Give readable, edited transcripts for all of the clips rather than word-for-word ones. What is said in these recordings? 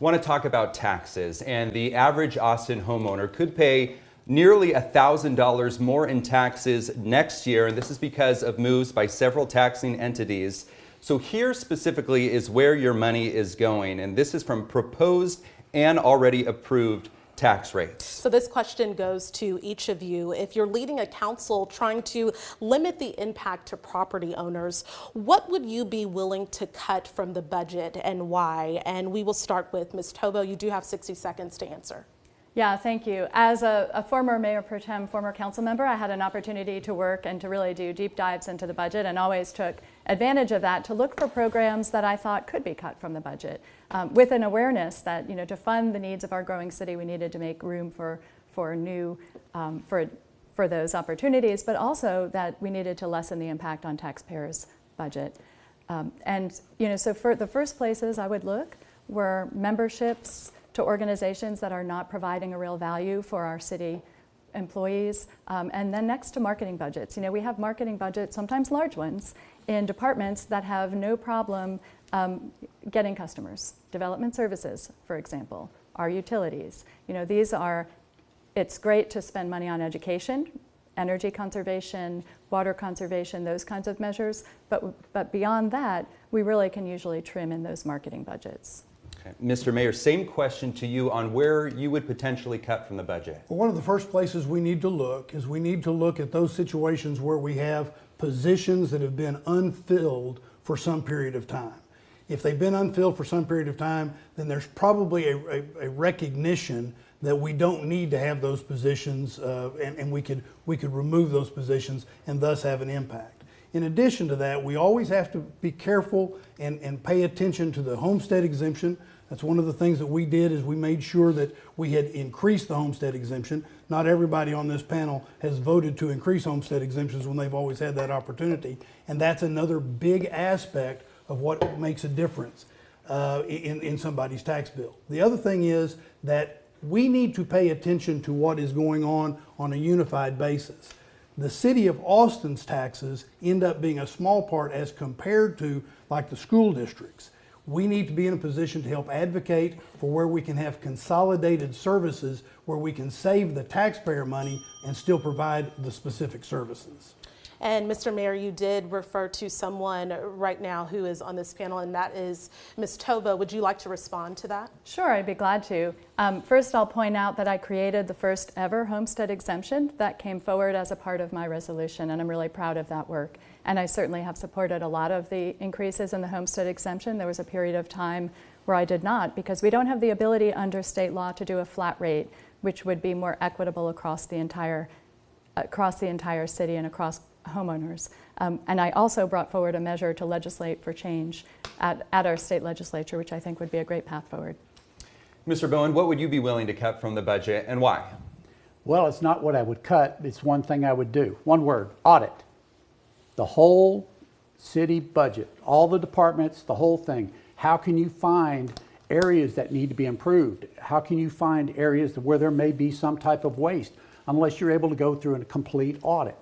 want to talk about taxes, and the average Austin homeowner could pay nearly $1,000 more in taxes next year, and this is because of moves by several taxing entities. So here specifically is where your money is going, and this is from proposed and already approved tax rates. So this question goes to each of you. If you're leading a council trying to limit the impact to property owners, what would you be willing to cut from the budget and why? And we will start with Ms. Tovo. You do have 60 seconds to answer. Yeah, thank you. As a former mayor pro tem, former council member, I had an opportunity to work and to really do deep dives into the budget, and always took advantage of that to look for programs that I thought could be cut from the budget, with an awareness that, you know, to fund the needs of our growing city, we needed to make room for those opportunities, but also that we needed to lessen the impact on taxpayers' budget. And you know, so for the first places I would look were memberships to organizations that are not providing a real value for our city employees, and then next to marketing budgets. You know, we have marketing budgets, sometimes large ones, in departments that have no problem getting customers. Development services, for example, our utilities. You know, these are, it's great to spend money on education, energy conservation, water conservation, those kinds of measures, but beyond that, we really can usually trim in those marketing budgets. Okay. Mr. Mayor, same question to you on where you would potentially cut from the budget. Well, one of the first places we need to look is we need to look at those situations where we have positions that have been unfilled for some period of time. If they've been unfilled for some period of time, then there's probably a recognition that we don't need to have those positions, and we could remove those positions and thus have an impact. In addition to that, we always have to be careful and pay attention to the homestead exemption. That's one of the things that we did, is we made sure that we had increased the homestead exemption. Not everybody on this panel has voted to increase homestead exemptions when they've always had that opportunity. And that's another big aspect of what makes a difference in somebody's tax bill. The other thing is that we need to pay attention to what is going on a unified basis. The city of Austin's taxes end up being a small part as compared to like the school districts. We need to be in a position to help advocate for where we can have consolidated services, where we can save the taxpayer money and still provide the specific services. And Mr. Mayor, you did refer to someone right now who is on this panel, and that is Ms. Tovo. Would you like to respond to that? Sure, I'd be glad to. First, I'll point out that I created the first ever homestead exemption that came forward as a part of my resolution, and I'm really proud of that work. And I certainly have supported a lot of the increases in the homestead exemption. There was a period of time where I did not, because we don't have the ability under state law to do a flat rate, which would be more equitable across the entire city and across homeowners. And I also brought forward a measure to legislate for change at our state legislature, which I think would be a great path forward. Mr. Bowen, what would you be willing to cut from the budget and why? Well, it's not what I would cut, it's one thing I would do. One word: audit. The whole city budget, all the departments, the whole thing. How can you find areas that need to be improved? How can you find areas where there may be some type of waste, unless you're able to go through a complete audit?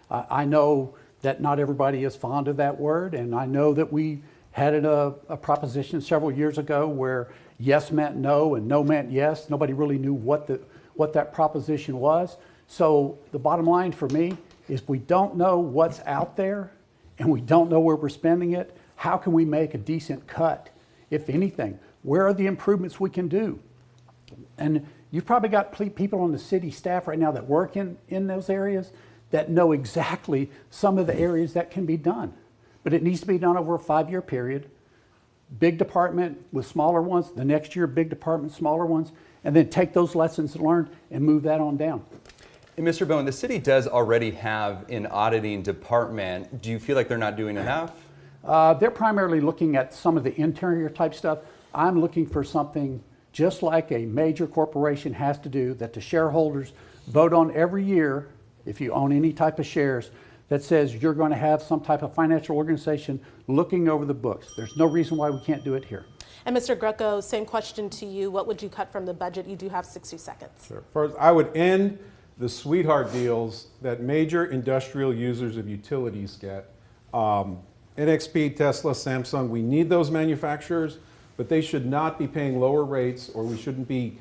I know that not everybody is fond of that word, and I know that we had a proposition several years ago where yes meant no and no meant yes. Nobody really knew what that proposition was. So the bottom line for me is, we don't know what's out there and we don't know where we're spending it. How can we make a decent cut, if anything? Where are the improvements we can do? And you've probably got people on the city staff right now that work in those areas that know exactly some of the areas that can be done. But it needs to be done over a 5-year period. Big department with smaller ones, the next year big department, smaller ones, and then take those lessons learned and move that on down. And Mr. Bowen, the city does already have an auditing department. Do you feel like they're not doing enough? They're primarily looking at some of the interior type stuff. I'm looking for something just like a major corporation has to do, that the shareholders vote on every year, if you own any type of shares, that says you're going to have some type of financial organization looking over the books. There's no reason why we can't do it here. And Mr. Greco, same question to you. What would you cut from the budget? You do have 60 seconds. Sure. First, I would end the sweetheart deals that major industrial users of utilities get. NXP, Tesla, Samsung, we need those manufacturers, but they should not be paying lower rates, or we shouldn't be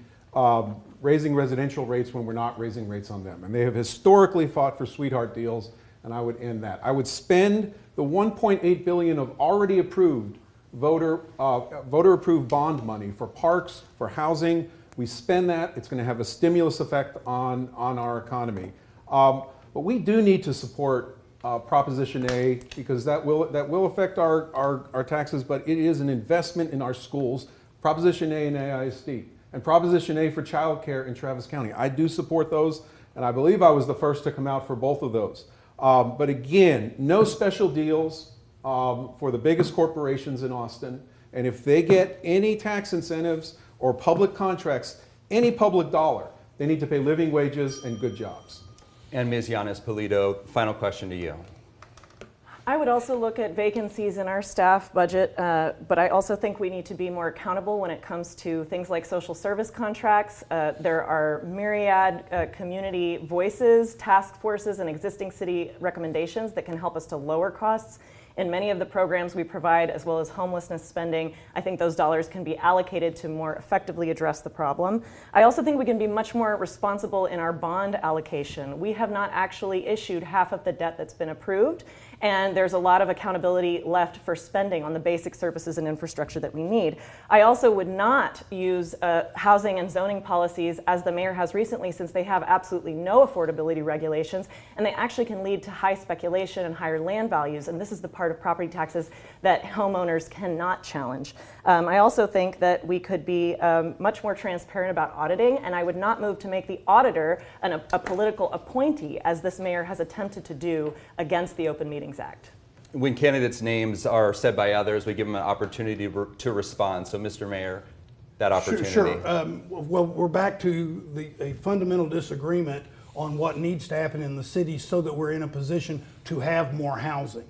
raising residential rates when we're not raising rates on them. And they have historically fought for sweetheart deals, and I would end that. I would spend the $1.8 billion of already approved voter-approved bond money for parks, for housing. We spend that, it's going to have a stimulus effect on our economy. But we do need to support Proposition A, because that will affect our taxes, but it is an investment in our schools. Proposition A and AISD, and Proposition A for childcare in Travis County. I do support those, and I believe I was the first to come out for both of those. But again, no special deals for the biggest corporations in Austin, and if they get any tax incentives or public contracts, any public dollar, they need to pay living wages and good jobs. And Ms. Llanes Pulido, final question to you. I would also look at vacancies in our staff budget, but I also think we need to be more accountable when it comes to things like social service contracts. There are myriad community voices, task forces, and existing city recommendations that can help us to lower costs in many of the programs we provide, as well as homelessness spending. I think those dollars can be allocated to more effectively address the problem. I also think we can be much more responsible in our bond allocation. We have not actually issued half of the debt that's been approved, and there's a lot of accountability left for spending on the basic services and infrastructure that we need. I also would not use housing and zoning policies as the mayor has recently, since they have absolutely no affordability regulations, and they actually can lead to high speculation and higher land values, and this is the part of property taxes that homeowners cannot challenge. I also think that we could be much more transparent about auditing, and I would not move to make the auditor a political appointee, as this mayor has attempted to do against the Open Meetings Act. When candidates' names are said by others, we give them an opportunity to respond. So, Mr. Mayor, that opportunity. Sure. Well, we're back to a fundamental disagreement on what needs to happen in the city so that we're in a position to have more housing.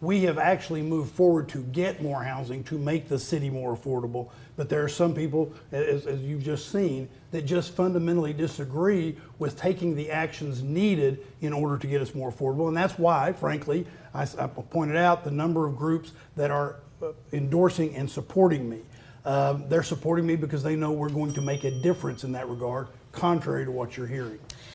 We have actually moved forward to get more housing, to make the city more affordable, but there are some people, as you've just seen, that just fundamentally disagree with taking the actions needed in order to get us more affordable. And that's why, frankly, I pointed out the number of groups that are endorsing and supporting me. They're supporting me because they know we're going to make a difference in that regard, contrary to what you're hearing.